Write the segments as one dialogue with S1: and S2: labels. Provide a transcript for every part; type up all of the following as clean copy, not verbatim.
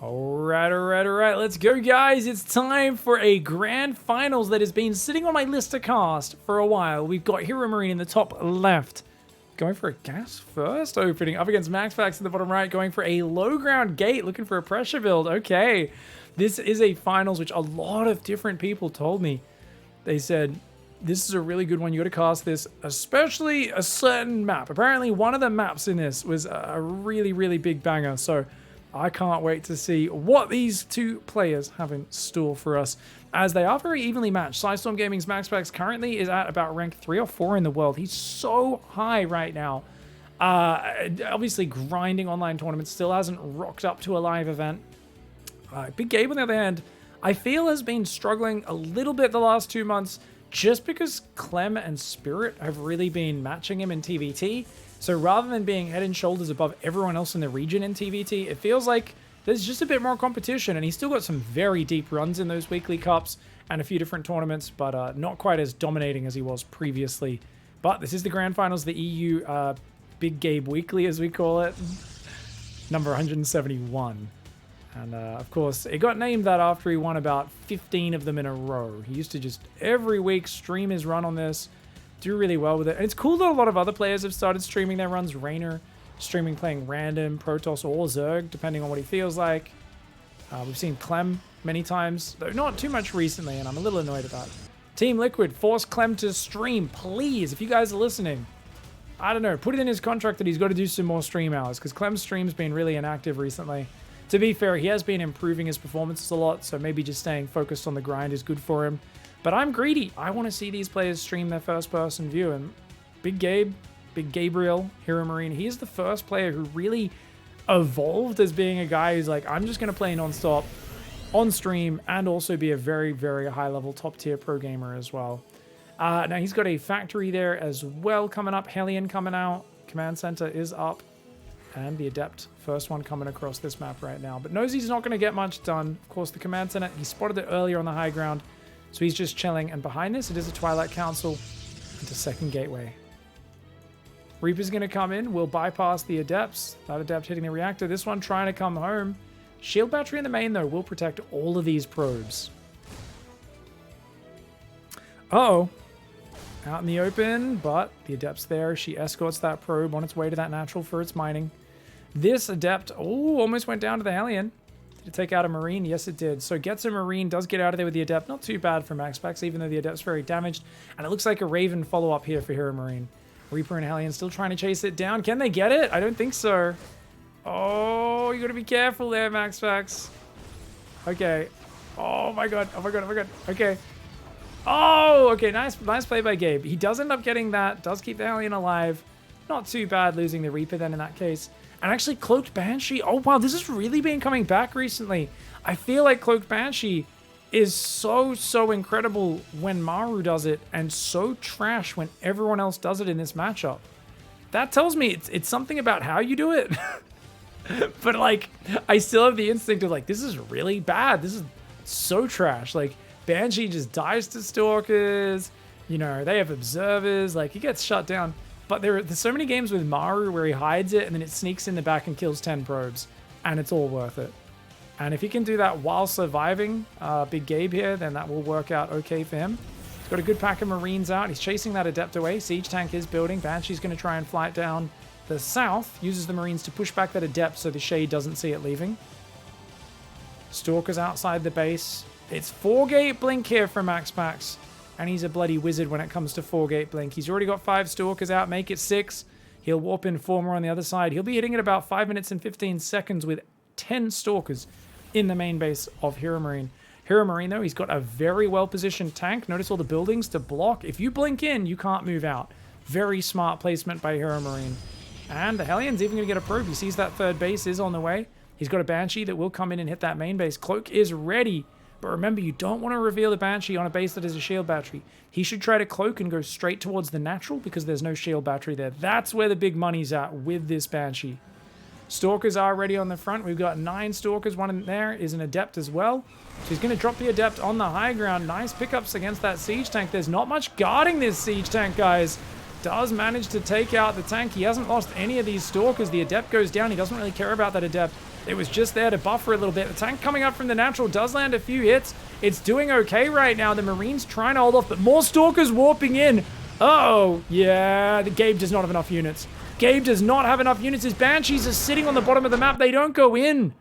S1: Alright. Let's go, guys. It's time for a grand finals that has been sitting on my list to cast for a while. We've got HEROMARINE in the top left, going for a gas first opening, up against MAXPAX in the bottom right, going for a low ground gate, looking for a pressure build. Okay, this is a finals, which a lot of different people told me. They said, this is a really good one. You got to cast this, especially a certain map. Apparently, one of the maps in this was a really, really big banger. So I can't wait to see what these two players have in store for us, as they are very evenly matched. Storm Gaming's MAXPAX currently is at about rank 3 or 4 in the world. He's so high right now. Obviously, grinding online tournaments, still hasn't rocked up to a live event. Big Gabe, on the other hand, I feel has been struggling a little bit the last 2 months, just because Clem and Spirit have really been matching him in TvT. So rather than being head and shoulders above everyone else in the region in TvT, it feels like there's just a bit more competition, and he's still got some very deep runs in those weekly cups and a few different tournaments, but not quite as dominating as he was previously. But this is the grand finals, the EU Big Gabe Weekly, as we call it, number 171. And of course, it got named that after he won about 15 of them in a row. He used to just every week stream his run on this, do really well with it. And it's cool that a lot of other players have started streaming their runs. Rainer streaming playing random, Protoss or Zerg, depending on what he feels like. We've seen Clem many times, though not too much recently, and I'm a little annoyed about it. Team Liquid, force Clem to stream, please, if you guys are listening. I don't know, put it in his contract that he's got to do some more stream hours, because Clem's stream's been really inactive recently. To be fair, he has been improving his performances a lot, so maybe just staying focused on the grind is good for him. But I'm greedy. I want to see these players stream their first-person view, and Big Gabe, Big Gabriel, HEROMARINE, he is the first player who really evolved as being a guy who's like, I'm just going to play non-stop on stream and also be a very, very high-level top-tier pro gamer as well. Now, he's got a factory there as well coming up. Hellion coming out. Command Center is up. And the Adept, first one coming across this map right now. But knows he's not going to get much done. Of course, the Command Center, he spotted it earlier on the high ground. So he's just chilling. And behind this, it is a Twilight Council into second gateway. Reaper's going to come in. We'll bypass the Adepts. That Adept hitting the reactor. This one trying to come home. Shield battery in the main, though, will protect all of these probes. Uh-oh. Out in the open, but the Adept's there. She escorts that probe on its way to that natural for its mining. This Adept, oh, almost went down to the Hellion. Did it take out a Marine? Yes, it did. So gets a Marine, does get out of there with the Adept. Not too bad for MAXPAX, even though the Adept's very damaged. And it looks like a Raven follow-up here for HEROMARINE. Reaper and Hellion still trying to chase it down. Can they get it? I don't think so. Oh, you gotta be careful there, MAXPAX. Okay. Oh my god. Oh my god. Oh my god. Okay. Oh, okay. Nice play by Gabe. He does end up getting that. Does keep the Hellion alive. Not too bad losing the Reaper then in that case. And actually, Cloaked Banshee. Oh, wow. This has really been coming back recently. I feel like Cloaked Banshee is so incredible when Maru does it and so trash when everyone else does it in this matchup. That tells me it's something about how you do it. But, like, I still have the instinct of, like, this is really bad. This is so trash. Like, Banshee just dies to Stalkers. You know, they have Observers. Like, he gets shut down. But there's so many games with Maru where he hides it and then it sneaks in the back and kills 10 probes. And it's all worth it. And if he can do that while surviving Big Gabe here, then that will work out okay for him. He's got a good pack of Marines out. He's chasing that Adept away. Siege Tank is building. Banshee's going to try and fly it down the south. Uses the Marines to push back that Adept so the Shade doesn't see it leaving. Stalker's outside the base. It's 4-gate blink here from MAXPAX. And he's a bloody wizard when it comes to 4-gate blink. He's already got 5 Stalkers out. Make it 6. He'll warp in 4 more on the other side. He'll be hitting it about 5 minutes and 15 seconds with 10 Stalkers in the main base of HEROMARINE. HEROMARINE, though, he's got a very well-positioned tank. Notice all the buildings to block. If you blink in, you can't move out. Very smart placement by HEROMARINE. And the Hellion's even going to get a probe. He sees that third base is on the way. He's got a Banshee that will come in and hit that main base. Cloak is ready. But remember, you don't want to reveal the Banshee on a base that has a shield battery. He should try to cloak and go straight towards the natural because there's no shield battery there. That's where the big money's at with this Banshee. Stalkers are ready on the front. We've got 9 Stalkers. One in there is an Adept as well. So he's going to drop the Adept on the high ground. Nice pickups against that Siege Tank. There's not much guarding this Siege Tank, guys. Does manage to take out the tank. He hasn't lost any of these Stalkers. The Adept goes down. He doesn't really care about that Adept. It was just there to buffer a little bit. The tank coming up from the natural does land a few hits. It's doing okay right now. The Marine's trying to hold off, but more Stalkers warping in. Uh-oh. Yeah, the Gabe does not have enough units. Gabe does not have enough units. His Banshees are sitting on the bottom of the map. They don't go in.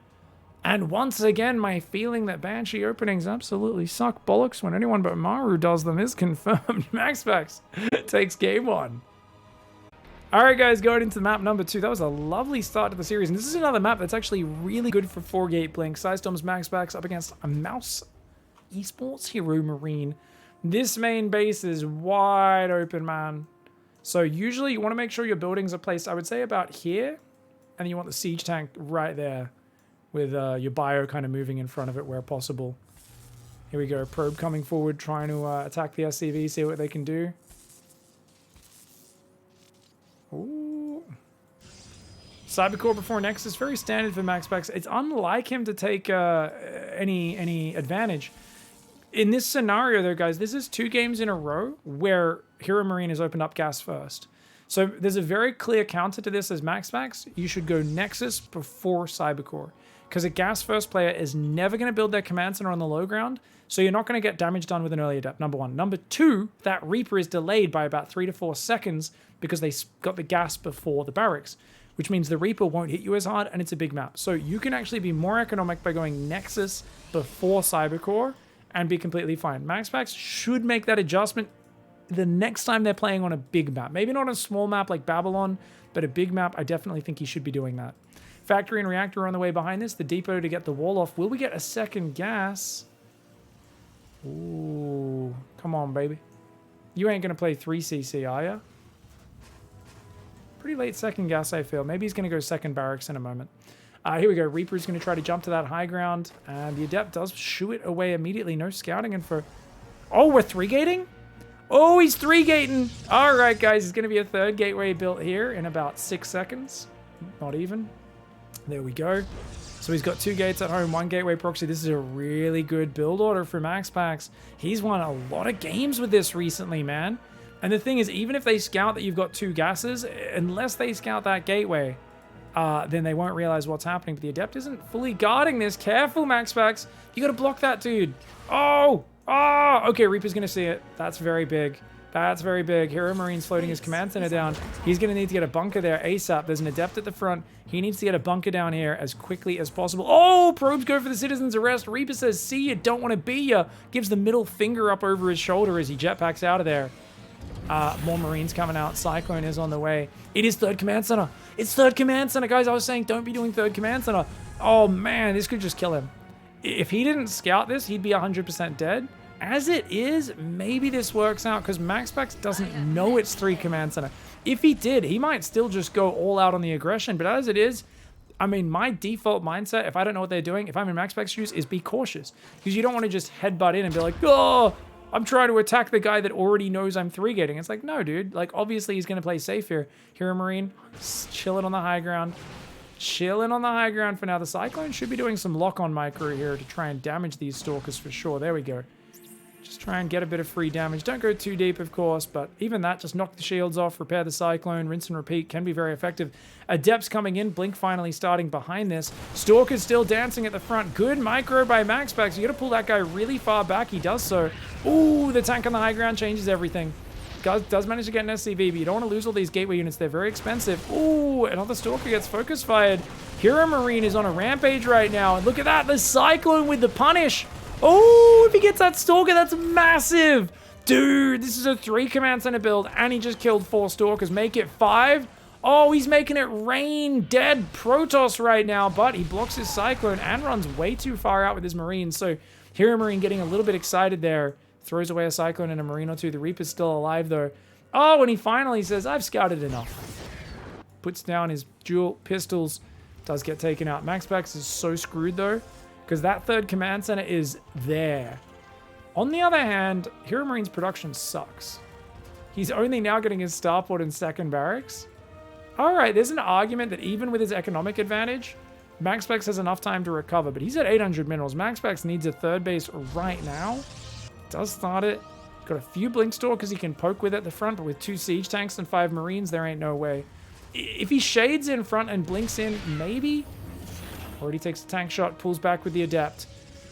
S1: And once again, my feeling that Banshee openings absolutely suck bollocks when anyone but Maru does them is confirmed. MAXPAX takes game 1. Alright guys, going into map number 2. That was a lovely start to the series. And this is another map that's actually really good for 4-gate blink. Storm's MAXPAX up against a Mouse Esports HEROMARINE. This main base is wide open, man. So usually you want to make sure your buildings are placed, I would say, about here. And then you want the siege tank right there with your bio kind of moving in front of it where possible. Here we go. Probe coming forward, trying to attack the SCV, see what they can do. Ooh. Cybercore before Nexus, very standard for MAXPAX. It's unlike him to take any advantage. In this scenario, though, guys, this is 2 games in a row where HEROMARINE has opened up gas first. So there's a very clear counter to this as MAXPAX. You should go Nexus before Cybercore. Because a gas first player is never going to build their command center on the low ground, so you're not going to get damage done with an early adept, number 1. Number 2, that Reaper is delayed by about 3 to 4 seconds because they got the gas before the barracks, which means the Reaper won't hit you as hard, and it's a big map. So you can actually be more economic by going Nexus before Cybercore and be completely fine. MAXPAX should make that adjustment the next time they're playing on a big map. Maybe not a small map like Babylon, but a big map, I definitely think he should be doing that. Factory and reactor on the way behind this. The depot to get the wall off. Will we get a second gas? Ooh, come on, baby. You ain't going to play 3cc, are ya? Pretty late second gas, I feel. Maybe he's going to go second barracks in a moment. Here we go. Reaper's going to try to jump to that high ground. And the adept does shoo it away immediately. No scouting and for... Oh, we're 3-gating? Oh, he's 3-gating. All right, guys. There's going to be a 3rd gateway built here in about 6 seconds. Not even. There we go. So he's got 2 gates at home, 1 gateway proxy. This is a really good build order for MAXPAX. He's won a lot of games with this recently, man. And the thing is, even if they scout that you've got 2 gases, unless they scout that gateway, then they won't realize what's happening. But the adept isn't fully guarding this. Careful, MAXPAX. You got to block that dude. Oh! Oh! Okay, Reaper's going to see it. That's very big. That's very big. HEROMARINE's floating his command center down. He's going to need to get a bunker there ASAP. There's an adept at the front. He needs to get a bunker down here as quickly as possible. Oh, probes go for the citizen's arrest. Reaper says, see you, don't want to be ya. Gives the middle finger up over his shoulder as he jetpacks out of there. More Marines coming out. Cyclone is on the way. It is 3rd command center. It's 3rd command center. Guys, I was saying don't be doing 3rd command center. Oh, man, this could just kill him. If he didn't scout this, he'd be 100% dead. As it is, maybe this works out because MAXPAX doesn't know it's 3 command center. If he did, he might still just go all out on the aggression. But as it is, I mean, my default mindset, if I don't know what they're doing, if I'm in MAXPAX shoes, is be cautious. Because you don't want to just headbutt in and be like, oh, I'm trying to attack the guy that already knows I'm 3-gating. It's like, no, dude. Like, obviously, he's going to play safe here. HEROMARINE, chilling on the high ground. Chilling on the high ground for now. The Cyclone should be doing some lock-on micro here to try and damage these Stalkers for sure. There we go. Just try and get a bit of free damage. Don't go too deep, of course, but even that, just knock the shields off, repair the Cyclone, rinse and repeat, can be very effective. Adepts coming in, Blink finally starting behind this. Stalker's still dancing at the front. Good micro by MAXPAX. You got to pull that guy really far back. He does so. Ooh, the tank on the high ground changes everything. Does manage to get an SCV, but you don't want to lose all these gateway units. They're very expensive. Ooh, another Stalker gets focus fired. HEROMARINE is on a rampage right now. And look at that, the Cyclone with the punish. Oh, if he gets that Stalker, that's massive. Dude, this is a 3 command center build, and he just killed 4 Stalkers. Make it 5. Oh, he's making it rain dead Protoss right now, but he blocks his Cyclone and runs way too far out with his Marines. So HEROMARINE getting a little bit excited there. Throws away a Cyclone and a Marine or 2. The Reaper's still alive, though. Oh, and he finally says, I've scouted enough. Puts down his dual pistols. Does get taken out. MAXPAX is so screwed, though, because that 3rd command center is there. On the other hand, HEROMARINE's production sucks. He's only now getting his starport in 2nd barracks. All right, there's an argument that even with his economic advantage, MAXPAX has enough time to recover, but he's at 800 minerals. MAXPAX needs a 3rd base right now. Does start it. Got a few Blink Stalkers he can poke with at the front, but with 2 siege tanks and 5 Marines, there ain't no way. If he shades in front and blinks in, maybe. Already takes a tank shot, pulls back with the Adept.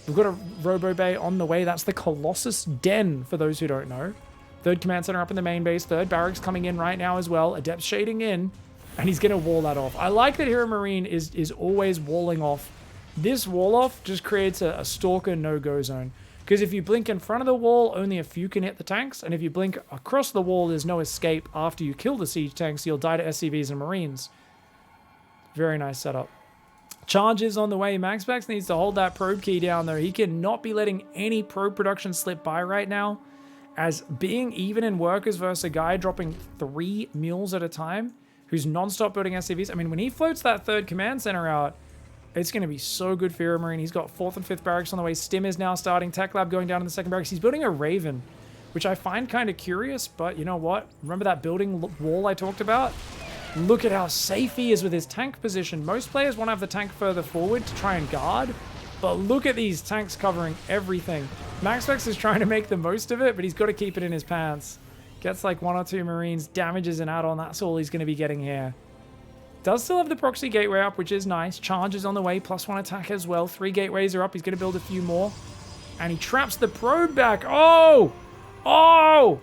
S1: We've got a Robo Bay on the way. That's the Colossus Den, for those who don't know. Third command center up in the main base. Third barracks coming in right now as well. Adept shading in, and he's going to wall that off. I like that HEROMARINE is always walling off. This wall off just creates a Stalker no-go zone. Because if you blink in front of the wall, only a few can hit the tanks. And if you blink across the wall, there's no escape after you kill the siege tanks. You'll die to SCVs and Marines. Very nice setup. Charges on the way. MAXPAX needs to hold that probe key down, though. He cannot be letting any probe production slip by right now, as being even in workers versus a guy dropping 3 mules at a time who's non-stop building SCVs. I mean, when he floats that third command center out, it's going to be so good for HEROMARINE. He's got 4th and 5th barracks on the way. Stim is now starting. Tech Lab going down in the 2nd barracks. He's building a Raven, which I find kind of curious, but you know what? Remember that building wall I talked about? Look at how safe he is with his tank position. Most players want to have the tank further forward to try and guard, but look at these tanks covering everything. MAXPAX is trying to make the most of it, but he's got to keep it in his pants. Gets like 1 or 2 Marines, damages an add-on. That's all he's going to be getting here. Does still have the proxy gateway up, which is nice. Charges on the way, +1 attack as well. 3 gateways are up. He's going to build a few more. And he traps the probe back. Oh! Oh!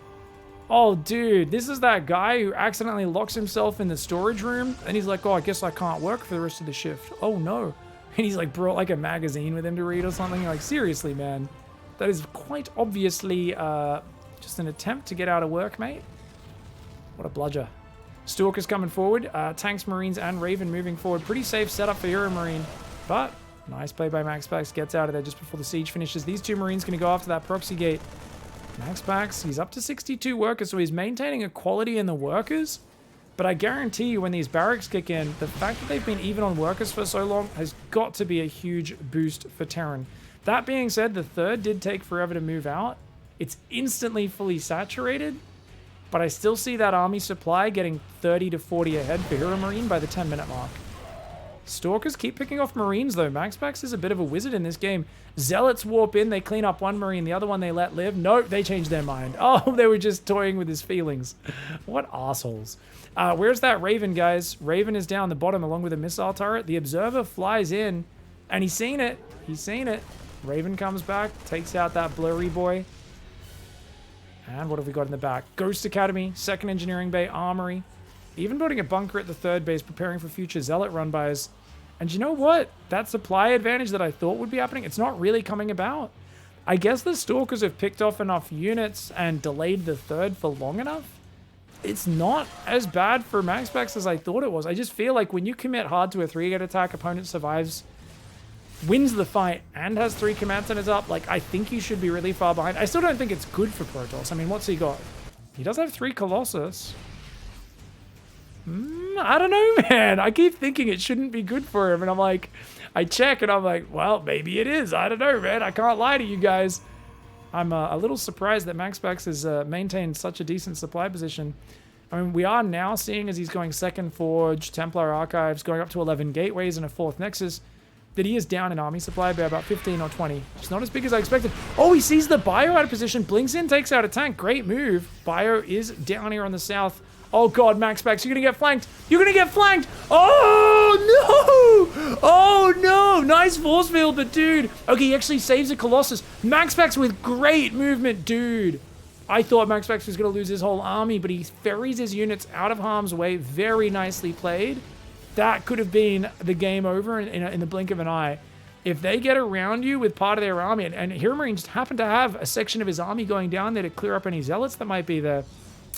S1: Oh, dude, this is that guy who accidentally locks himself in the storage room, and he's like, oh, I guess I can't work for the rest of the shift. Oh, no. And he's like brought like a magazine with him to read or something. You're like, seriously, man. That is quite obviously just an attempt to get out of work, mate. What a bludger. Stalker's coming forward. Tanks, Marines, and Raven moving forward. Pretty safe setup for HEROMARINE, but nice play by MAXPAX. Gets out of there just before the siege finishes. These 2 Marines going to go after that proxy gate. MAXPAX, he's up to 62 workers, so he's maintaining equality in the workers. But I guarantee you when these barracks kick in, the fact that they've been even on workers for so long has got to be a huge boost for Terran. That being said, the 3rd did take forever to move out. It's instantly fully saturated, but I still see that army supply getting 30 to 40 ahead for HEROMARINE by the 10-minute mark. Stalkers keep picking off Marines, though. MAXPAX is a bit of a wizard in this game. Zealots warp in. They clean up 1 Marine. The other one they let live. Nope, they changed their mind. Oh, they were just toying with his feelings. What assholes. Where's that Raven, guys? Raven is down the bottom along with a missile turret. The Observer flies in, and he's seen it. He's seen it. Raven comes back, takes out that blurry boy. And what have we got in the back? Ghost Academy, 2nd Engineering Bay, Armory. Even building a bunker at the 3rd base, preparing for future Zealot run-bys. And you know what? That supply advantage that I thought would be happening, it's not really coming about. I guess the Stalkers have picked off enough units and delayed the 3rd for long enough. It's not as bad for MAXPAX as I thought it was. I just feel like when you commit hard to a 3-gate attack, opponent survives, wins the fight, and has 3 command centers up, like, I think you should be really far behind. I still don't think it's good for Protoss. I mean, what's he got? He does have 3 Colossus. I don't know, man. I keep thinking it shouldn't be good for him, and I'm like, I check, and I'm like, well, maybe it is. I don't know, man. I can't lie to you guys. I'm a little surprised that MAXPAX has maintained such a decent supply position. I mean, we are now seeing, as he's going 2nd Forge, Templar Archives, going up to 11 Gateways and a 4th Nexus, that he is down in army supply by about 15 or 20. It's not as big as I expected. Oh, he sees the Bio out of position, blinks in, takes out a tank. Great move. Bio is down here on the south. Oh god, MAXPAX, you're gonna get flanked. You're gonna get flanked. Oh no! Oh no! Nice force field, but dude. Okay, he actually saves a Colossus. MAXPAX with great movement, dude. I thought MAXPAX was gonna lose his whole army, but he ferries his units out of harm's way. Very nicely played. That could have been the game over in the blink of an eye. If they get around you with part of their army, and HEROMARINE just happened to have a section of his army going down there to clear up any zealots that might be there,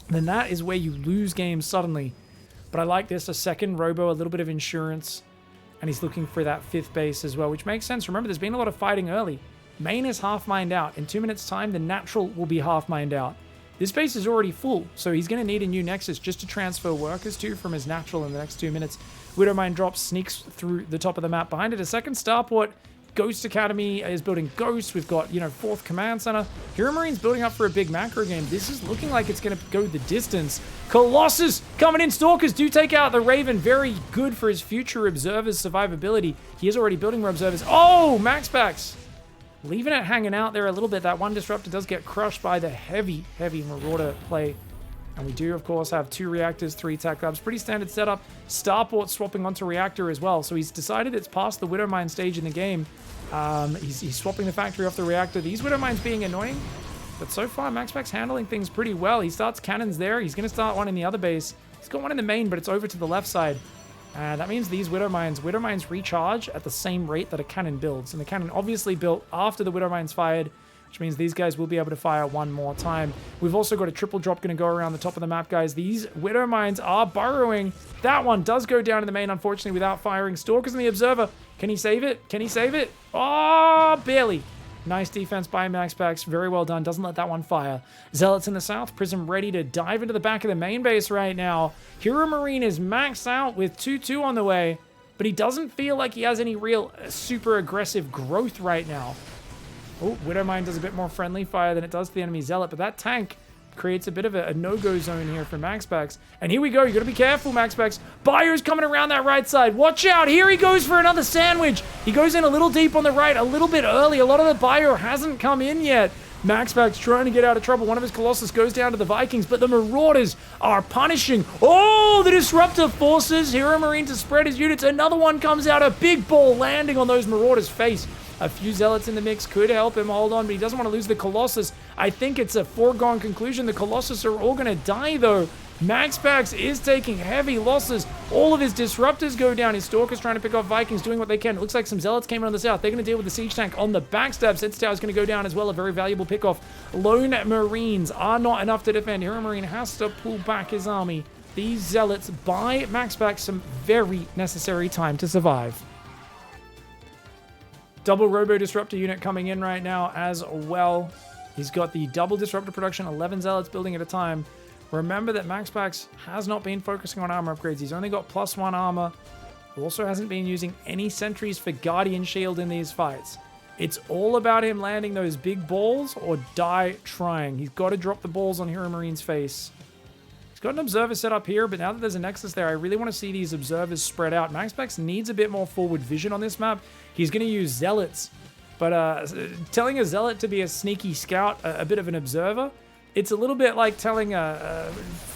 S1: then that is where you lose games suddenly. But I like this, a 2nd Robo, a little bit of insurance, and he's looking for that 5th base as well, which makes sense. Remember, there's been a lot of fighting early. Main is half mined out. In 2 minutes' time, the natural will be half mined out. This base is already full, so he's going to need a new Nexus just to transfer workers to from his natural in the next 2 minutes. Widowmine drops, sneaks through the top of the map. Behind it, a 2nd starport. Ghost Academy is building Ghosts. We've got, 4th Command Center. HEROMARINE's building up for a big macro game. This is looking like it's going to go the distance. Colossus coming in. Stalkers do take out the Raven. Very good for his future Observer's survivability. He is already building more Observers. Oh, MAXPAX leaving it hanging out there a little bit. That one Disruptor does get crushed by the heavy Marauder play And we do, of course, have 2 reactors, 3 tech labs. Pretty standard setup. Starport swapping onto reactor as well. So he's decided it's past the Widow Mine stage in the game. He's swapping the factory off the reactor. These Widow Mines being annoying. But so far, MAXPAX handling things pretty well. He starts cannons there. He's going to start one in the other base. He's got one in the main, but it's over to the left side. And that means these Widow Mines recharge at the same rate that a cannon builds. And the cannon obviously built after the Widow Mines fired, which means these guys will be able to fire one more time. We've also got a triple drop going to go around the top of the map, guys. These Widow Mines are burrowing. That one does go down in the main, unfortunately, without firing. Stalkers in the Observer. Can he save it? Can he save it? Oh, barely. Nice defense by MAXPAX. Very well done. Doesn't let that one fire. Zealots in the south. Prism ready to dive into the back of the main base right now. HEROMARINE is maxed out with 2-2 on the way, but he doesn't feel like he has any real super aggressive growth right now. Oh, Widowmine does a bit more friendly fire than it does to the enemy Zealot, but that tank creates a bit of a no-go zone here for MAXPAX. And here we go. You got to be careful, MAXPAX. Bio's coming around that right side. Watch out. Here he goes for another sandwich. He goes in a little deep on the right, a little bit early. A lot of the Bio hasn't come in yet. MAXPAX trying to get out of trouble. One of his Colossus goes down to the Vikings, but the Marauders are punishing. Oh, the Disruptor forces HEROMARINE to spread his units. Another one comes out, a big ball landing on those Marauders' face. A few Zealots in the mix could help him hold on, but he doesn't want to lose the Colossus. I think it's a foregone conclusion. The Colossus are all going to die, though. MAXPAX is taking heavy losses. All of his Disruptors go down. His Stalkers trying to pick off Vikings, doing what they can. It looks like some Zealots came in on the south. They're going to deal with the Siege Tank on the backstab. Sense Tower is going to go down as well. A very valuable pickoff. Lone Marines are not enough to defend. HEROMARINE has to pull back his army. These Zealots buy MAXPAX some very necessary time to survive. Double Robo Disruptor unit coming in right now as well. He's got the double Disruptor production, 11 Zealots building at a time. Remember that MAXPAX has not been focusing on armor upgrades. He's only got +1 armor. Also hasn't been using any sentries for Guardian Shield in these fights. It's all about him landing those big balls or die trying. He's got to drop the balls on HEROMARINE's face. He's got an Observer set up here, but now that there's a Nexus there, I really want to see these Observers spread out. MAXPAX needs a bit more forward vision on this map. He's going to use Zealots, but telling a Zealot to be a sneaky scout, a bit of an Observer, it's a little bit like telling a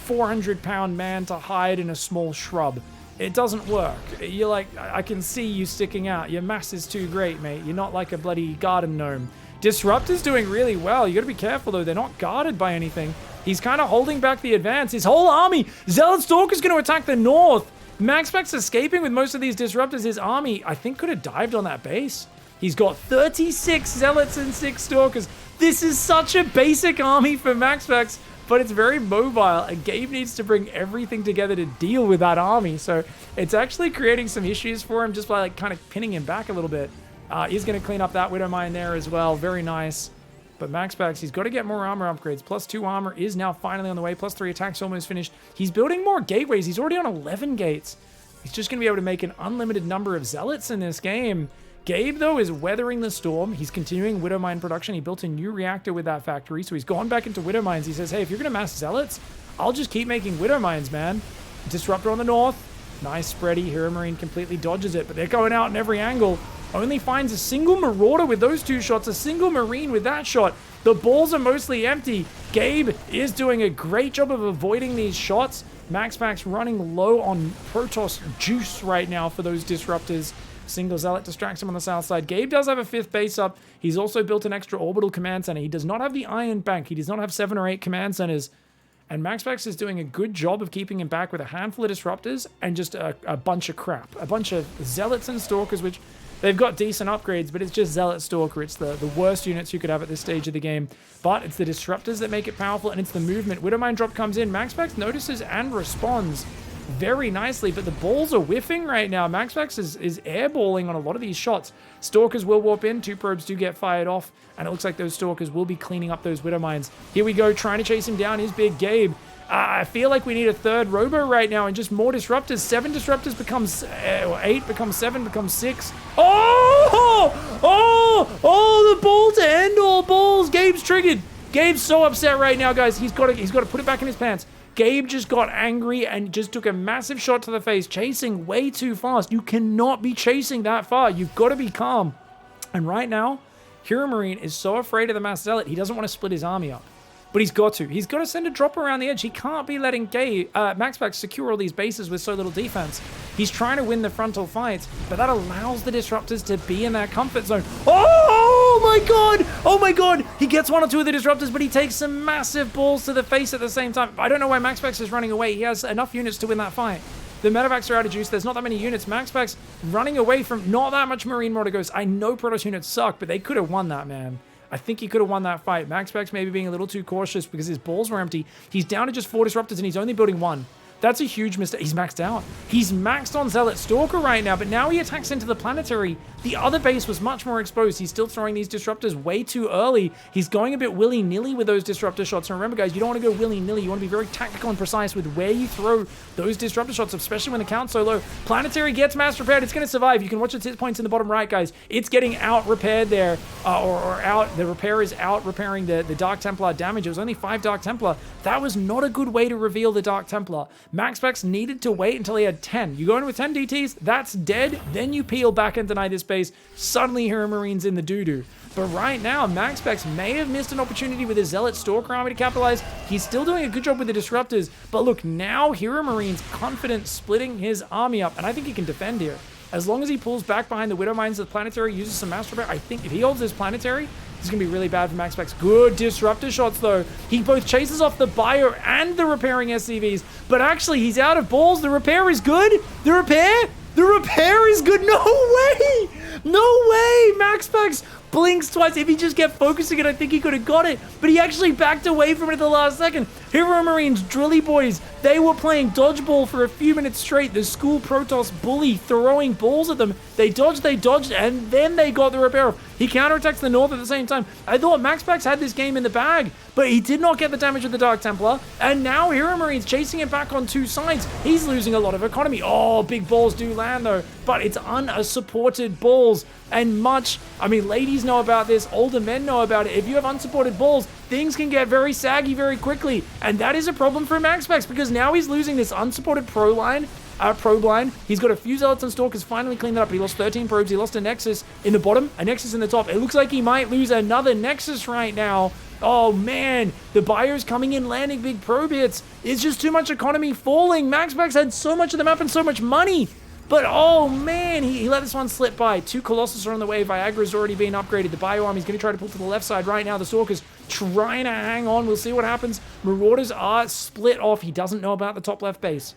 S1: 400-pound man to hide in a small shrub. It doesn't work. You're like, I can see you sticking out. Your mass is too great, mate. You're not like a bloody garden gnome. Disruptor's doing really well. You got to be careful, though. They're not guarded by anything. He's kind of holding back the advance. His whole army, Zealot Stalker's going to attack the north. MAXPAX escaping with most of these Disruptors. His army, I think, could have dived on that base. He's got 36 Zealots and 6 Stalkers. This is such a basic army for MAXPAX, but it's very mobile, and Gabe needs to bring everything together to deal with that army. So it's actually creating some issues for him just by like kind of pinning him back a little bit. He's going to clean up that Widow Mine there as well. Very nice. But MAXPAX, he's got to get more armor upgrades. +2 armor is now finally on the way. +3 attacks almost finished. He's building more gateways. He's already on 11 gates. He's just going to be able to make an unlimited number of Zealots in this game. Gabe, though, is weathering the storm. He's continuing Widow Mine production. He built a new reactor with that factory, so he's gone back into Widow Mines. He says, hey, if you're going to mass Zealots, I'll just keep making Widow Mines, man. Disruptor on the north. Nice spready. HEROMARINE completely dodges it, but they're going out in every angle. Only finds a single Marauder with those 2 shots, a single Marine with that shot. The balls are mostly empty. Gabe is doing a great job of avoiding these shots. MAXPAX running low on Protoss juice right now for those Disruptors. Single Zealot distracts him on the south side. Gabe does have a 5th base up. He's also built an extra orbital command center. He does not have the Iron Bank. He does not have 7 or 8 command centers. And MAXPAX is doing a good job of keeping him back with a handful of Disruptors and just a bunch of crap. A bunch of Zealots and Stalkers, which they've got decent upgrades, but it's just Zealot Stalker. It's the worst units you could have at this stage of the game. But it's the Disruptors that make it powerful, and it's the movement. Widowmine drop comes in. MAXPAX notices and responds very nicely, but the balls are whiffing right now. MAXPAX is airballing on a lot of these shots. Stalkers will warp in. 2 probes do get fired off, and it looks like those Stalkers will be cleaning up those Widow Mines. Here we go, trying to chase him down is Big Gabe. I feel like we need a 3rd Robo right now and just more Disruptors. 7 Disruptors becomes 8, becomes 7, becomes 6. Oh, the ball to end all balls. Gabe's triggered. Gabe's so upset right now, guys. He's got to put it back in his pants. Gabe just got angry and just took a massive shot to the face, chasing way too fast. You cannot be chasing that far. You've got to be calm. And right now, HEROMARINE is so afraid of the Mass Zealot, he doesn't want to split his army up. but he's got to. He's got to send a drop around the edge. He can't be letting MAXPAX secure all these bases with so little defense. He's trying to win the frontal fights, but that allows the disruptors to be in their comfort zone. Oh my god! Oh my god! He gets 1 or 2 of the disruptors, but he takes some massive balls to the face at the same time. I don't know why MAXPAX is running away. He has enough units to win that fight. The medevacs are out of juice. There's not that many units. MAXPAX running away from not that much Marine Mortar Ghost. I know Protoss units suck, but they could have won that, man. I think he could have won that fight. MAXPAX maybe being a little too cautious because his balls were empty. He's down to just 4 disruptors and he's only building 1. That's a huge mistake. He's maxed out. He's maxed on Zealot Stalker right now, but now he attacks into the planetary. The other base was much more exposed. He's still throwing these disruptors way too early. He's going a bit willy-nilly with those disruptor shots. And remember, guys, you don't want to go willy-nilly. You want to be very tactical and precise with where you throw those disruptor shots, especially when the count's so low. Planetary gets mass repaired. It's going to survive. You can watch its hit points in the bottom right, guys. It's getting out-repaired there, or out. The repair is out repairing the Dark Templar damage. It was only 5 Dark Templar. That was not a good way to reveal the Dark Templar. MAXPAX needed to wait until he had 10. You go in with 10 DTs, that's dead. Then you peel back and deny this base. Suddenly, HEROMARINE's in the doo-doo. But right now, MAXPAX may have missed an opportunity with his Zealot Stalker army to capitalize. He's still doing a good job with the disruptors. But look, now HEROMARINE's confident splitting his army up. And I think he can defend here. As long as he pulls back behind the Widow Mines of the planetary, uses some mass repair, I think if he holds this planetary, this is going to be really bad for MAXPAX. Good disruptor shots, though. He both chases off the bio and the repairing SCVs, but actually, he's out of balls. The repair is good. The repair is good. No way. No way. MAXPAX blinks twice. If he just kept focusing it, I think he could have got it. But he actually backed away from it at the last second. HEROMARINE's drilly boys, they were playing dodgeball for a few minutes straight. The school Protoss bully throwing balls at them. They dodged, and then they got the repair off. He counterattacks the north at the same time. I thought MAXPAX had this game in the bag, but he did not get the damage with the Dark Templar. And now HEROMARINE's chasing it back on 2 sides. He's losing a lot of economy. Oh, big balls do land though, but it's unsupported balls. And ladies know about this, older men know about it. If you have unsupported balls, things can get very saggy very quickly. And that is a problem for MAXPAX because now he's losing this unsupported probe line. He's got a few Zealots and Stalkers finally cleaned up, but he lost 13 probes. He lost a Nexus in the bottom, a Nexus in the top. It looks like he might lose another Nexus right now. Oh man, the buyer's coming in, landing big probe hits. It's just too much economy falling. MAXPAX had so much of the map and so much money. But oh man, he let this one slip by. 2 Colossus are on the way. Viagra's already been upgraded. The bio army's going to try to pull to the left side right now. The Stalker's trying to hang on. We'll see what happens. Marauders are split off. He doesn't know about the top left base.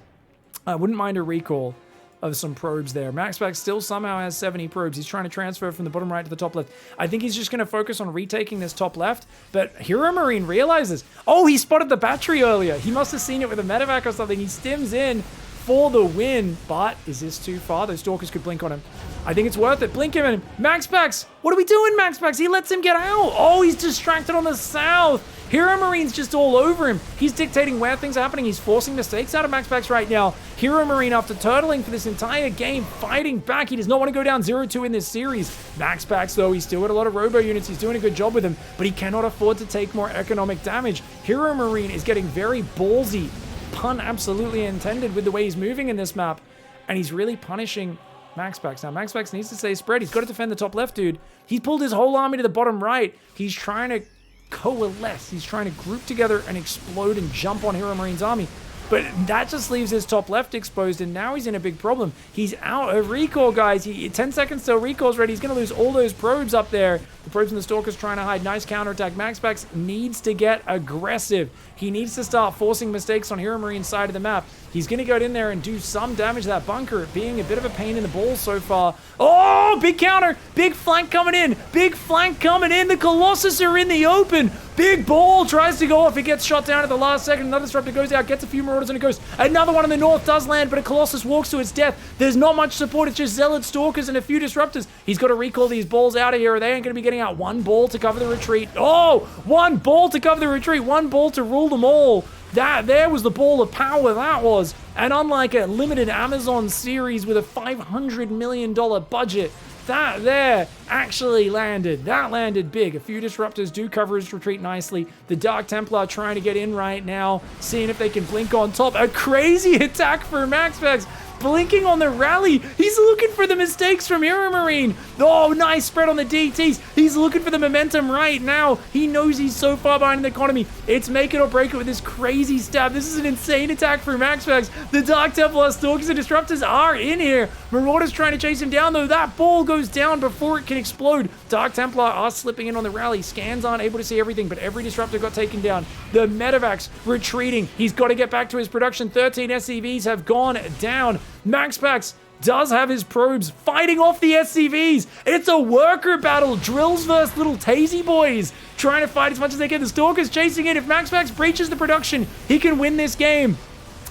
S1: I wouldn't mind a recall of some probes there. MAXPAX still somehow has 70 probes. He's trying to transfer from the bottom right to the top left. I think he's just going to focus on retaking this top left, but HEROMARINE realizes, oh, he spotted the battery earlier. He must have seen it with a medevac or something. He stims in for the win, but is this too far? Those Stalkers could blink on him. I think it's worth it. Blink him in. MAXPAX, what are we doing, MAXPAX? He lets him get out. Oh, he's distracted on the south. HEROMARINE's just all over him. He's dictating where things are happening. He's forcing mistakes out of MAXPAX right now. HEROMARINE, after turtling for this entire game, fighting back. He does not want to go down 0-2 in this series. MAXPAX, though, he's still got a lot of robo units. He's doing a good job with them, but he cannot afford to take more economic damage. HEROMARINE is getting very ballsy. Pun absolutely intended with the way he's moving in this map, and he's really punishing MAXPAX. Now, MAXPAX needs to stay spread. He's got to defend the top left, dude. He's pulled his whole army to the bottom right. He's trying to coalesce. He's trying to group together and explode and jump on HEROMARINE's army. But that just leaves his top left exposed, and now he's in a big problem. He's out of recall, guys. 10 seconds till recall's ready. He's going to lose all those probes up there. The probes and the Stalkers trying to hide. Nice counterattack. MAXPAX needs to get aggressive. He needs to start forcing mistakes on HEROMARINE's side of the map. He's going to go in there and do some damage to that bunker, being a bit of a pain in the balls so far. Oh, big counter. Big flank coming in. Big flank coming in. The Colossus are in the open. Big ball tries to go off. It gets shot down at the last second. Another disruptor goes out, gets a few Marauders, and it goes. Another one in the north does land, but a Colossus walks to its death. There's not much support. It's just Zealot Stalkers and a few disruptors. He's got to recall these balls out of here, or they ain't going to be getting out. 1 ball to cover the retreat. Oh, 1 ball to cover the retreat. 1 ball to rule them all. There was the ball of power, that was. And unlike a limited Amazon series with a $500 million budget, that there actually landed. That landed big. A few disruptors do cover his retreat nicely. The Dark Templar trying to get in right now, seeing if they can blink on top. A crazy attack for MAXPAX. blinking on the rally. He's looking for the mistakes from HEROMARINE. Oh, nice spread on the DTs. He's looking for the momentum right now. He knows he's so far behind in the economy. It's make it or break it with this crazy stab. This is an insane attack for MAXPAX. The Dark Templar, Stalkers, and Disruptors are in here. Marauder's trying to chase him down, though. That ball goes down before it can explode. Dark Templar are slipping in on the rally. Scans aren't able to see everything, but every Disruptor got taken down. The Medivacs retreating. He's got to get back to his production. 13 SCVs have gone down. MAXPAX does have his probes fighting off the SCVs. It's a worker battle. Drills versus little Tazy boys trying to fight as much as they can. The Stalkers chasing in. If MAXPAX breaches the production, he can win this game.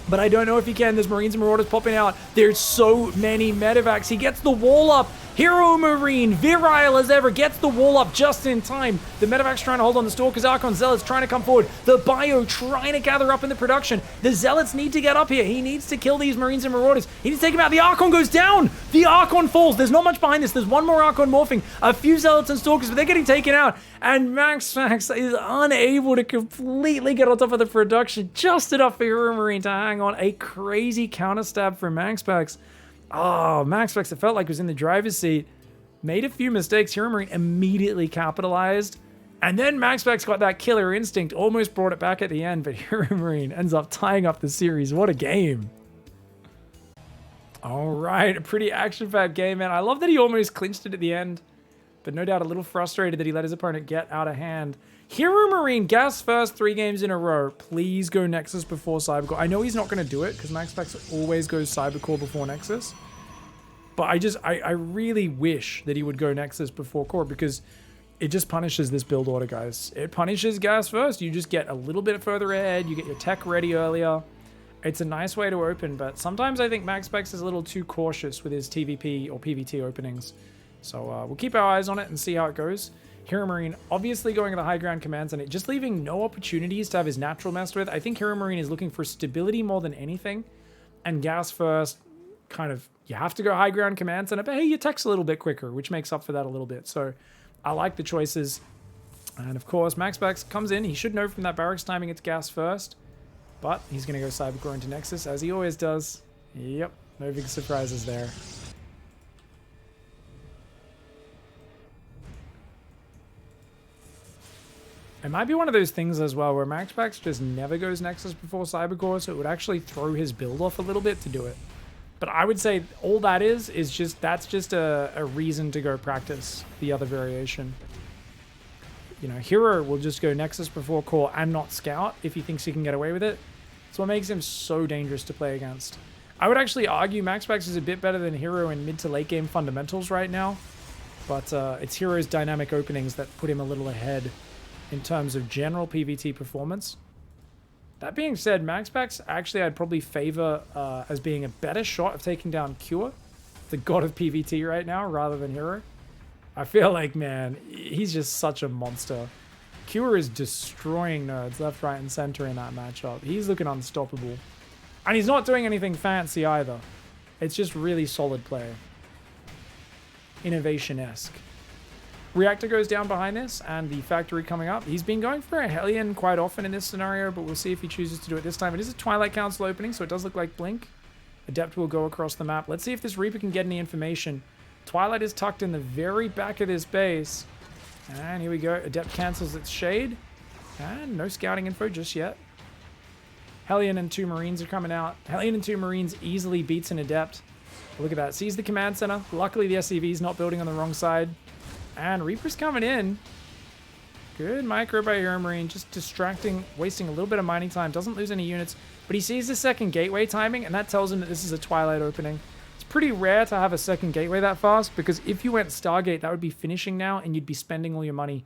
S1: But I don't know if he can. There's Marines and Marauders popping out. There's so many Medivacs. He gets the wall up. HEROMARINE, virile as ever, gets the wall up just in time. The Medivac's trying to hold on. The Stalkers, Archon, Zealots trying to come forward. The Bio trying to gather up in the production. The Zealots need to get up here. He needs to kill these Marines and Marauders. He needs to take them out. The Archon goes down. The Archon falls. There's not much behind this. There's one more Archon morphing. A few Zealots and Stalkers, but they're getting taken out. And MAXPAX is unable to completely get on top of the production. Just enough for HEROMARINE to hang on. A crazy counter stab for MAXPAX. Oh, MAXPAX, it felt like was in the driver's seat. Made a few mistakes. HEROMARINE immediately capitalized. And then MAXPAX got that killer instinct. Almost brought it back at the end, but HEROMARINE ends up tying up the series. What a game. All right, a pretty action-packed game, man. I love that he almost clinched it at the end. But no doubt a little frustrated that he let his opponent get out of hand. HEROMARINE, gas first 3 games in a row. Please go Nexus before Cybercore. I know he's not going to do it because MAXPAX always goes Cybercore before Nexus. But I really wish that he would go Nexus before Core because it just punishes this build order, guys. It punishes gas first. You just get a little bit further ahead. You get your tech ready earlier. It's a nice way to open, but sometimes I think MAXPAX is a little too cautious with his TVP or PvT openings. So we'll keep our eyes on it and see how it goes. HEROMARINE obviously going to the high ground commands and it just leaving no opportunities to have his natural messed with. I think HEROMARINE is looking for stability more than anything. And gas first, kind of, you have to go high ground commands and but hey, your tech's a little bit quicker, which makes up for that a little bit. So I like the choices. And of course, MAXPAX comes in. He should know from that barracks timing it's gas first. But he's going to go Cybercore into Nexus, as he always does. Yep, no big surprises there. It might be one of those things as well where MAXPAX just never goes Nexus before Cybercore, so it would actually throw his build off a little bit to do it. But I would say all that is just, that's just a reason to go practice the other variation. You know, Hero will just go Nexus before Core and not Scout if he thinks he can get away with it. It's what makes him so dangerous to play against. I would actually argue MAXPAX is a bit better than Hero in mid to late game fundamentals right now. But it's Hero's dynamic openings that put him a little ahead in terms of general PvT performance. That being said, MAXPAX actually I'd probably favor as being a better shot of taking down Cure, the god of PvT right now, rather than Hero. I feel like, man, he's just such a monster. Cure is destroying nerds left, right, and center in that matchup. He's looking unstoppable. And he's not doing anything fancy either. It's just really solid play. Innovation-esque. Reactor goes down behind this, and the factory coming up. He's been going for a Hellion quite often in this scenario, but we'll see if he chooses to do it this time. It is a Twilight Council opening, so it does look like Blink. Adept will go across the map. Let's see if this Reaper can get any information. Twilight is tucked in the very back of this base. And here we go. Adept cancels its shade. And no scouting info just yet. Hellion and 2 Marines are coming out. Hellion and 2 Marines easily beats an Adept. Look at that. Sees the command center. Luckily, the SCV is not building on the wrong side. And Reaper's coming in. Good micro by HEROMARINE. Just distracting, wasting a little bit of mining time. Doesn't lose any units. But he sees the second gateway timing, and that tells him that this is a Twilight opening. It's pretty rare to have a second gateway that fast, because if you went Stargate, that would be finishing now, and you'd be spending all your money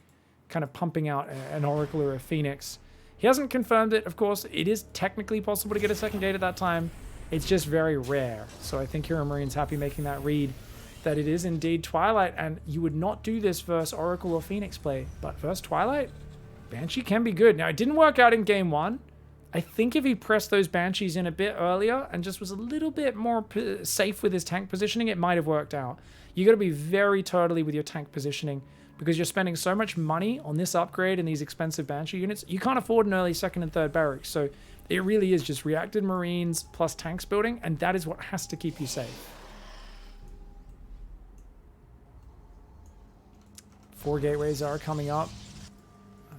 S1: kind of pumping out an Oracle or a Phoenix. He hasn't confirmed it, of course. It is technically possible to get a second gate at that time. It's just very rare. So I think HEROMARINE's happy making that read that it is indeed Twilight, and you would not do this versus Oracle or Phoenix play, but versus Twilight, Banshee can be good. Now, it didn't work out in game 1. I think if he pressed those Banshees in a bit earlier and just was a little bit more safe with his tank positioning, it might have worked out. You got to be very turtly with your tank positioning because you're spending so much money on this upgrade and these expensive Banshee units. You can't afford an early second and third barracks. So It really is just reacted Marines plus tanks building, and that is what has to keep you safe. 4 gateways are coming up.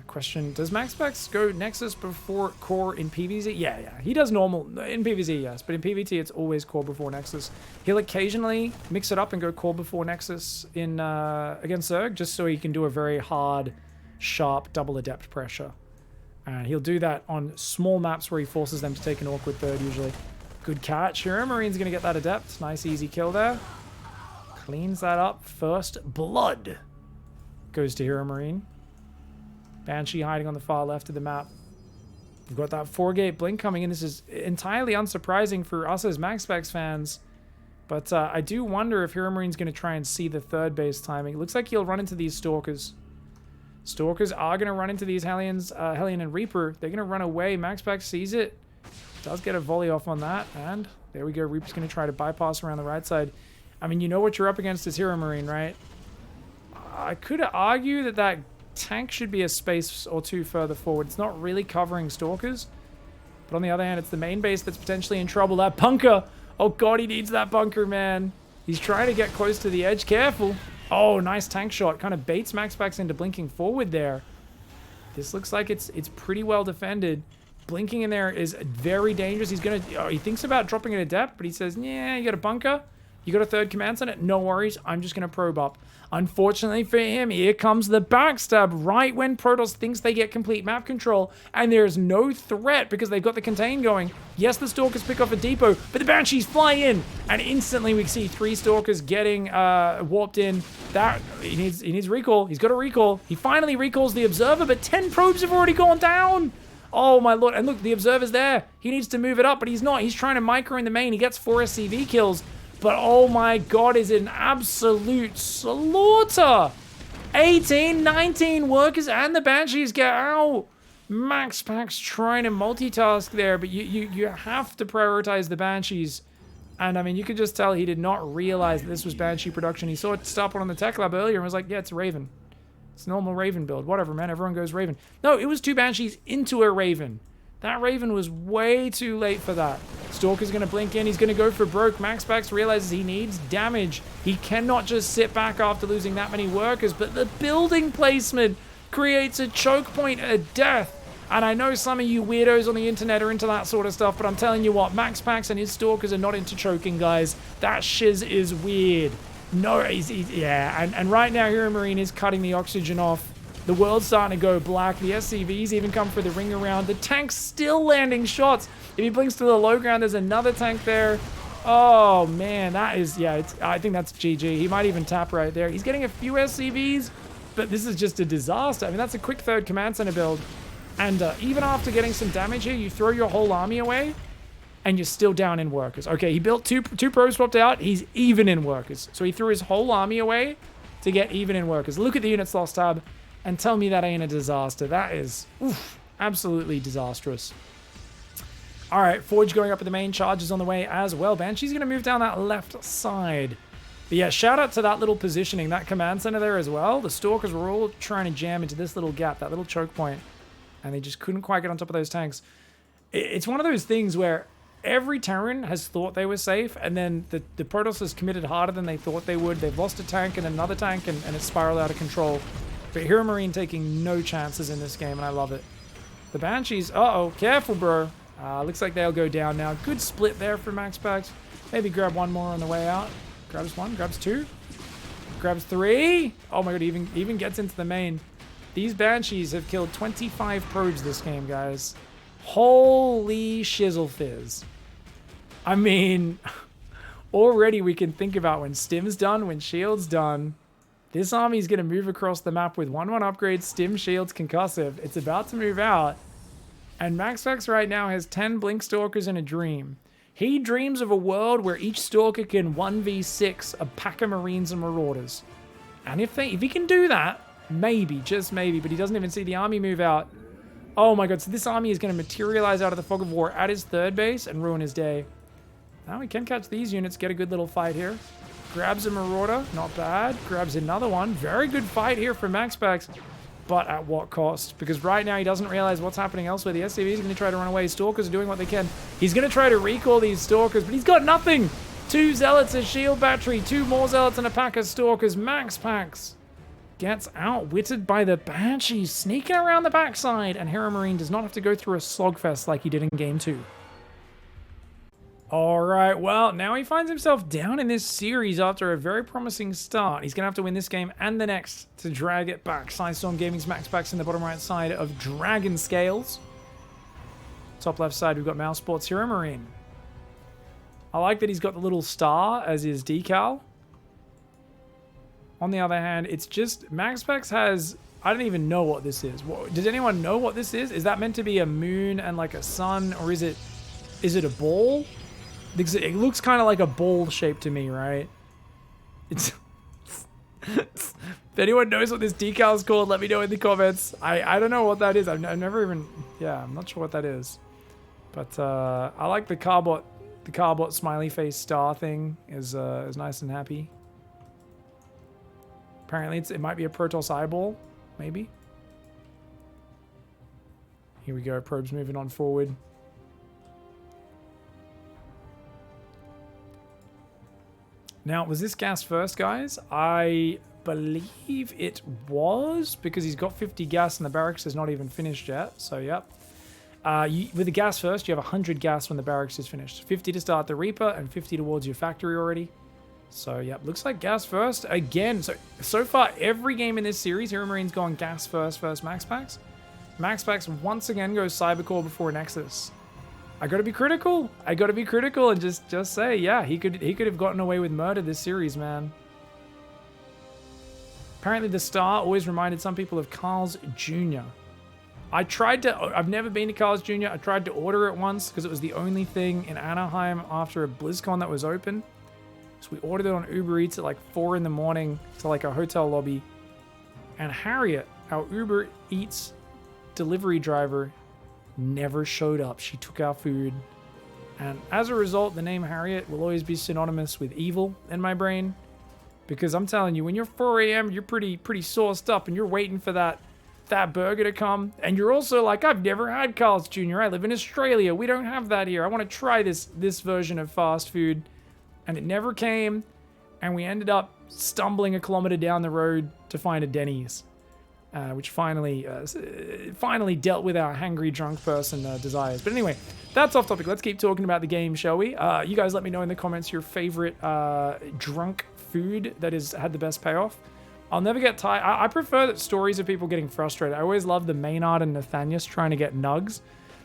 S1: Question, does MAXPAX go Nexus before core in PvZ? Yeah. He does normal. In PvZ, yes. But in PvT, it's always core before Nexus. He'll occasionally mix it up and go core before Nexus in against Zerg, just so he can do a very hard, sharp, double adept pressure. And he'll do that on small maps where he forces them to take an awkward third, usually. Good catch. HEROMARINE's going to get that adept. Nice, easy kill there. Cleans that up. First blood goes to HEROMARINE. Banshee hiding on the far left of the map. We've got that 4-gate blink coming in. This is entirely unsurprising for us as MAXPAX fans. But I do wonder if HEROMARINE's going to try and see the third base timing. It looks like he'll run into these Stalkers. Stalkers are going to run into these Hellions, Hellion and Reaper. They're going to run away. MAXPAX sees it. Does get a volley off on that. And there we go. Reaper's going to try to bypass around the right side. I mean, you know what you're up against is HEROMARINE, right? I could argue that that tank should be a space or two further forward. It's not really covering Stalkers. But on the other hand, it's the main base that's potentially in trouble. That bunker. Oh, God, he needs that bunker, man. He's trying to get close to the edge. Careful. Oh, nice tank shot. Kind of baits MAXPAX into blinking forward there. This looks like it's pretty well defended. Blinking in there is very dangerous. He's going to... he thinks about dropping it at depth, but he says, yeah, you got a bunker? You got a third command center? No worries. I'm just going to probe up. Unfortunately for him, here comes the backstab right when Protoss thinks they get complete map control, and there's no threat because they've got the contain going. Yes, the Stalkers pick off a depot, but the Banshees fly in, and instantly we see 3 Stalkers getting warped in. That he needs recall. He's got a recall. He finally recalls the Observer, but 10 probes have already gone down. Oh my lord, and look, the Observer's there. He needs to move it up, but he's not. He's trying to micro in the main. He gets 4 SCV kills. But oh my god, is it an absolute slaughter. 18, 19 workers and the Banshees get out. MAXPAX trying to multitask there, but you have to prioritize the Banshees. And I mean, you could just tell he did not realize that this was Banshee production. He saw it stop on the Tech Lab earlier and was like, yeah, it's a Raven. It's a normal Raven build. Whatever, man. Everyone goes Raven. No, it was 2 Banshees into a Raven. That Raven was way too late for that. Stalker's going to blink in. He's going to go for broke. MAXPAX realizes he needs damage. He cannot just sit back after losing that many workers, but the building placement creates a choke point of death. And I know some of you weirdos on the internet are into that sort of stuff, but I'm telling you what, MAXPAX and his Stalkers are not into choking, guys. That shiz is weird. No, yeah. And right now, HEROMARINE is cutting the oxygen off. The world's starting to go black. The SCVs even come for the ring around. The tank's still landing shots. If he blinks to the low ground, there's another tank there. Oh, man. That is, yeah, I think that's GG. He might even tap right there. He's getting a few SCVs, but this is just a disaster. I mean, that's a quick third command center build. And even after getting some damage here, you throw your whole army away, and you're still down in workers. Okay, he built two pros swapped out. He's even in workers. So he threw his whole army away to get even in workers. Look at the units lost tab. And tell me that ain't a disaster. That is absolutely disastrous. All right, Forge going up with the main charges on the way as well. Banshee's going to move down that left side. But yeah, shout out to that little positioning, that command center there as well. The Stalkers were all trying to jam into this little gap, that little choke point, and they just couldn't quite get on top of those tanks. It's one of those things where every Terran has thought they were safe, and then the Protoss has committed harder than they thought they would. They've lost a tank and then another tank, and it's spiraled out of control. But HEROMARINE taking no chances in this game, and I love it. The Banshees, uh-oh, careful, bro. Looks like they'll go down now. Good split there for MAXPAX. Maybe grab one more on the way out. Grabs 1, grabs 2, grabs 3. Oh my god, even gets into the main. These Banshees have killed 25 probes this game, guys. Holy shizzle fizz. I mean, already we can think about when Stim's done, when Shield's done. This army's going to move across the map with 1-1 upgrades, Stim, Shields, Concussive. It's about to move out. And MAXPAX right now has 10 Blink Stalkers and a Dream. He dreams of a world where each Stalker can 1v6 a pack of Marines and Marauders. And if he can do that, maybe, just maybe, but he doesn't even see the army move out. Oh my god, so this army is going to materialize out of the fog of war at his third base and ruin his day. Now we can catch these units, get a good little fight here. Grabs a Marauder, not bad. Grabs another one. Very good fight here for MAXPAX. but at what cost? Because right now he doesn't realize what's happening elsewhere. The SCV is going to try to run away. Stalkers are doing what they can. He's going to try to recall these Stalkers, but he's got nothing. 2 Zealots, a shield battery, 2 more Zealots, and a pack of Stalkers. MAXPAX gets outwitted by the Banshees, sneaking around the backside, and HEROMARINE does not have to go through a slogfest like he did in Game 2. All right, well, now he finds himself down in this series after a very promising start. He's going to have to win this game and the next to drag it back. Sidestorm Gaming's MAXPAX in the bottom right side of Dragon Scales. Top left side, we've got Mouse Sports HEROMARINE. I like that he's got the little star as his decal. On the other hand, it's just, MAXPAX has, I don't even know what this is. Does anyone know what this is? Is that meant to be a moon and like a sun, or is it a ball? Because it looks kind of like a ball shape to me, right? It's if anyone knows what this decal is called, let me know in the comments. I don't know what that is. I've never even, yeah, I'm not sure what that is. But I like the Carbot smiley face star thing is nice and happy. Apparently it might be a Protoss eyeball, maybe. Here we go, probes moving on forward. Now, was this gas first, guys? I believe it was, because he's got 50 gas and the barracks is not even finished yet. So, yep. With the gas first, you have 100 gas when the barracks is finished. 50 to start the Reaper and 50 towards your factory already. So, yep, looks like gas first again. So far, every game in this series, HEROMARINE's gone gas first MAXPAX. MAXPAX once again goes Cybercore before Nexus. I gotta be critical. I gotta be critical and just say, yeah, he could have gotten away with murder this series, man. Apparently the star always reminded some people of Carl's Jr. I've never been to Carl's Jr. I tried to order it once because it was the only thing in Anaheim after a BlizzCon that was open. So we ordered it on Uber Eats at like 4 in the morning to like a hotel lobby. And Harriet, our Uber Eats delivery driver, never showed up. She took our food. And as a result, the name Harriet will always be synonymous with evil in my brain. Because I'm telling you, when you're 4 a.m., you're pretty sauced up and you're waiting for that burger to come. And you're also like, I've never had Carl's Jr. I live in Australia. We don't have that here. I want to try this version of fast food. And it never came. And we ended up stumbling a kilometer down the road to find a Denny's. Which finally dealt with our hangry drunk person desires. But anyway, that's off topic. Let's keep talking about the game, shall we? You guys let me know in the comments your favorite drunk food that has had the best payoff. I'll never get tired. I prefer that stories of people getting frustrated. I always love the Maynard and Nathanias trying to get nugs,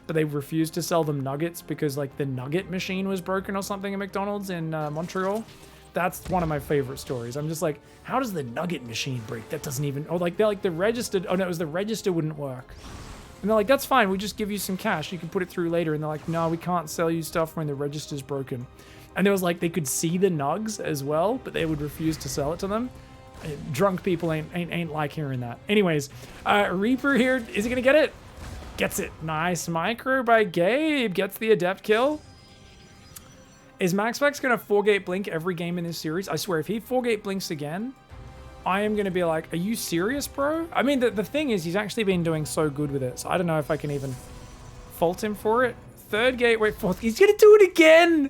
S1: but they refused to sell them nuggets because like the nugget machine was broken or something at McDonald's in Montreal. That's one of my favorite stories. I'm just like, how does the nugget machine break? That doesn't even... Oh, like, they're like the registered... Oh, no, it was the register wouldn't work. And they're like, that's fine. We just give you some cash. You can put it through later. And they're like, no, we can't sell you stuff when the register's broken. And there was like, they could see the nugs as well, but they would refuse to sell it to them. Drunk people ain't like hearing that. Anyways, Reaper here. Is he going to get it? Gets it. Nice micro by Gabe. Gets the adept kill. Is MAXPAX going to 4-gate blink every game in this series? I swear, if he 4-gate blinks again, I am going to be like, are you serious, bro? I mean, the thing is, he's actually been doing so good with it, so I don't know if I can even fault him for it. 3rd gate, wait, 4th. He's going to do it again!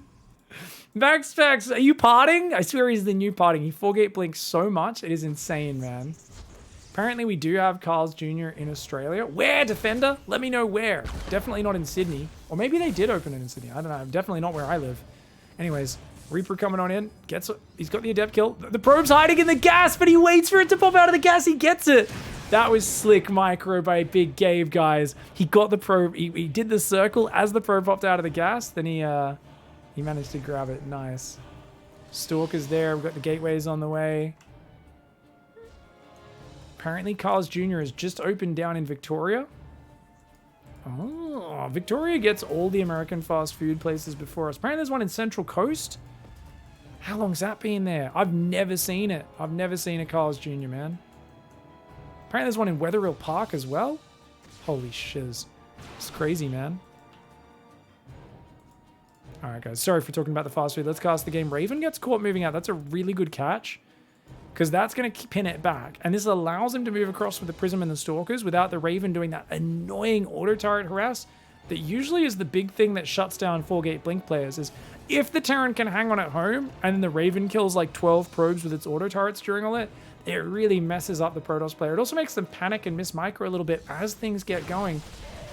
S1: MAXPAX, are you parting? I swear he's the new parting. He 4-gate blinks so much. It is insane, man. Apparently, we do have Carl's Jr. in Australia. Where, Defender? Let me know where. Definitely not in Sydney. Or maybe they did open it in Sydney. I don't know. Definitely not where I live. Anyways, Reaper coming on in. He's got the adept kill. The probe's hiding in the gas, but he waits for it to pop out of the gas. He gets it. That was slick micro by Big Gabe, guys. He got the probe. He did the circle as the probe popped out of the gas. Then he managed to grab it. Nice. Stalker's there. We've got the gateways on the way. Apparently, Carl's Jr. has just opened down in Victoria. Oh, Victoria gets all the American fast food places before us. Apparently there's one in Central Coast. How long's that been there? I've never seen it. I've never seen a Carl's Jr., man. Apparently there's one in Wetherill Park as well. Holy shiz. It's crazy, man. All right, guys. Sorry for talking about the fast food. Let's cast the game. Raven gets caught moving out. That's a really good catch. because that's going to pin it back. And this allows him to move across with the Prism and the Stalkers without the Raven doing that annoying auto turret harass that usually is the big thing that shuts down 4-gate blink players. Is if the Terran can hang on at home and then the Raven kills like 12 probes with its auto turrets during all that, it really messes up the Protoss player. It also makes them panic and miss micro a little bit as things get going.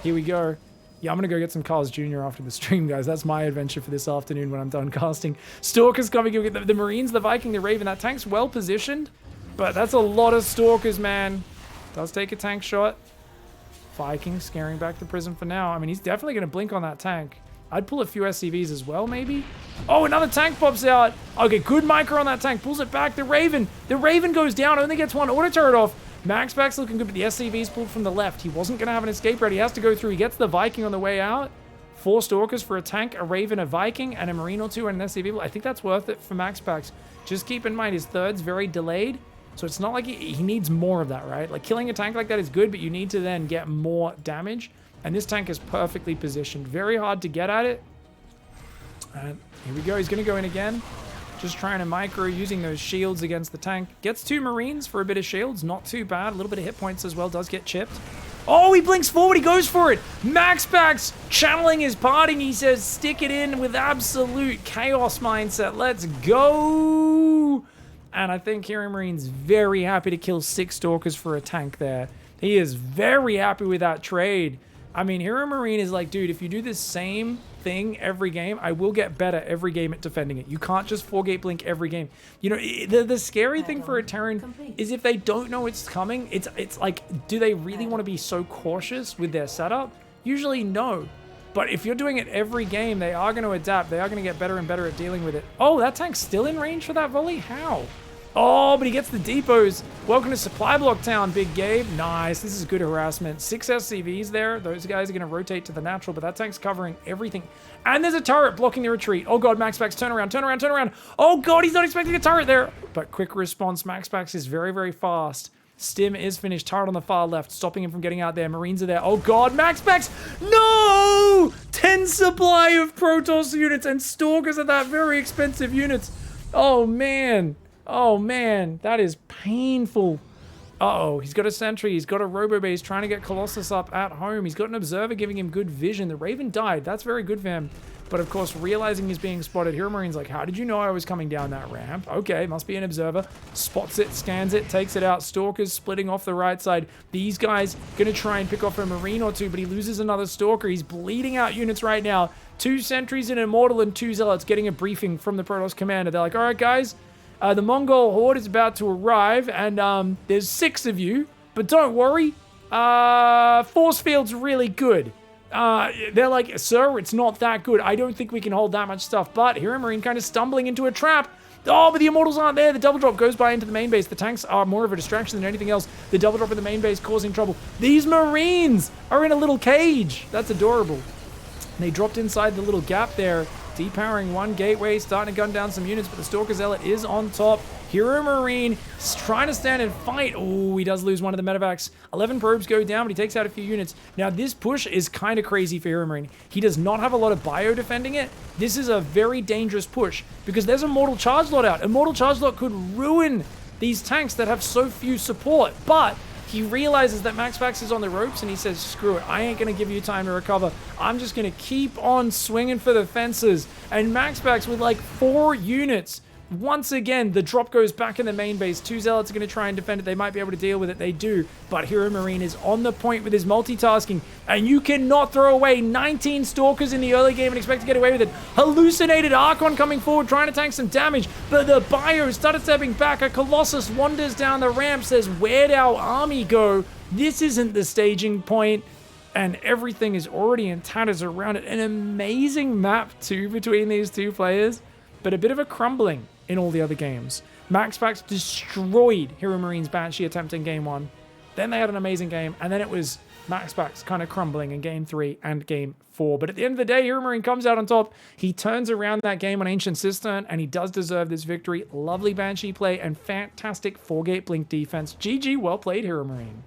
S1: Here we go. Yeah, I'm going to go get some Carl's Jr. after the stream, guys. That's my adventure for this afternoon when I'm done casting. Stalkers coming in with the Marines, the Viking, the Raven. That tank's well positioned, but that's a lot of Stalkers, man. Does take a tank shot. Viking scaring back the Prism for now. I mean, he's definitely going to blink on that tank. I'd pull a few SCVs as well, maybe. Oh, another tank pops out. Okay, good micro on that tank. Pulls it back. The Raven goes down. Only gets one auto turret off. MAXPAX looking good, but the SCV's pulled from the left. He wasn't going to have an escape route. He has to go through. He gets the Viking on the way out. 4 Stalkers for a tank, a Raven, a Viking, and a Marine or 2 and an SCV. I think that's worth it for MAXPAX. Just keep in mind his third's very delayed, so it's not like he needs more of that, right? Like killing a tank like that is good, but you need to then get more damage. And this tank is perfectly positioned. Very hard to get at it. And here we go. He's going to go in again. Just trying to micro using those shields against the tank. Gets 2 Marines for a bit of shields. Not too bad. A little bit of hit points as well. Does get chipped. Oh, he blinks forward. He goes for it. MAXPAX channeling his parting. He says, stick it in with absolute chaos mindset. Let's go. And I think HEROMARINE's very happy to kill 6 Stalkers for a tank there. He is very happy with that trade. I mean, HEROMARINE is like, dude, if you do the same thing every game, I will get better every game at defending it. You can't just 4-gate blink every game. You know, the scary thing for a Terran is if they don't know it's coming, it's like, do they really want to be so cautious with their setup? Usually no. But if you're doing it every game, they are going to adapt. They are going to get better and better at dealing with it. Oh, that tank's still in range for that volley? How? Oh, but he gets the depots. Welcome to Supply Block Town, Big Gabe. Nice. This is good harassment. 6 SCVs there. Those guys are going to rotate to the natural, but that tank's covering everything. And there's a turret blocking the retreat. Oh, God, MAXPAX, turn around, turn around, turn around. Oh, God, he's not expecting a turret there. But quick response. MAXPAX is very, very fast. Stim is finished. Turret on the far left, stopping him from getting out there. Marines are there. Oh, God, MAXPAX. No! 10 supply of Protoss units and Stalkers are that very expensive units. Oh, man. Oh, man, that is painful. Uh-oh, he's got a sentry. He's got a robo-base trying to get Colossus up at home. He's got an observer giving him good vision. The Raven died. That's very good for him. But, of course, realizing he's being spotted, HEROMARINE's like, how did you know I was coming down that ramp? Okay, must be an observer. Spots it, scans it, takes it out. Stalkers splitting off the right side. These guys going to try and pick off a Marine or 2, but he loses another Stalker. He's bleeding out units right now. 2 sentries, an Immortal, and 2 Zealots getting a briefing from the Protoss commander. They're like, all right, guys. The Mongol horde is about to arrive, and there's 6 of you, but don't worry, force field's really good. They're like, sir, it's not that good. I don't think we can hold that much stuff, but HEROMARINE kind of stumbling into a trap. Oh, but the Immortals aren't there. The double drop goes by into the main base. The tanks are more of a distraction than anything else. The double drop in the main base causing trouble. These Marines are in a little cage. That's adorable. They dropped inside the little gap there. Depowering 1 gateway, starting to gun down some units, but the Stalker Zealot is on top. HEROMARINE is trying to stand and fight. Oh, he does lose one of the medevacs. 11 probes go down, but he takes out a few units. Now, this push is kind of crazy for HEROMARINE. He does not have a lot of bio defending it. This is a very dangerous push because there's a Mortal Charge Lot out. A Mortal Charge Lot could ruin these tanks that have so few support, but he realizes that MAXPAX is on the ropes and he says, screw it, I ain't going to give you time to recover. I'm just going to keep on swinging for the fences. And MAXPAX with like 4 units. Once again, the drop goes back in the main base. 2 Zealots are going to try and defend it. They might be able to deal with it. They do. But HEROMARINE is on the point with his multitasking. And you cannot throw away 19 Stalkers in the early game and expect to get away with it. Hallucinated Archon coming forward, trying to tank some damage. But the bio started stepping back. A Colossus wanders down the ramp, says, where'd our army go? This isn't the staging point. And everything is already in tatters around it. An amazing map, too, between these 2 players. But a bit of a crumbling in all the other games. MAXPAX destroyed HEROMARINE's Banshee attempt in game 1. Then they had an amazing game, and then it was MAXPAX kind of crumbling in game 3 and game 4. But at the end of the day, HEROMARINE comes out on top. He turns around that game on Ancient Cistern, and he does deserve this victory. Lovely Banshee play and fantastic 4-gate blink defense. GG, well played, HEROMARINE.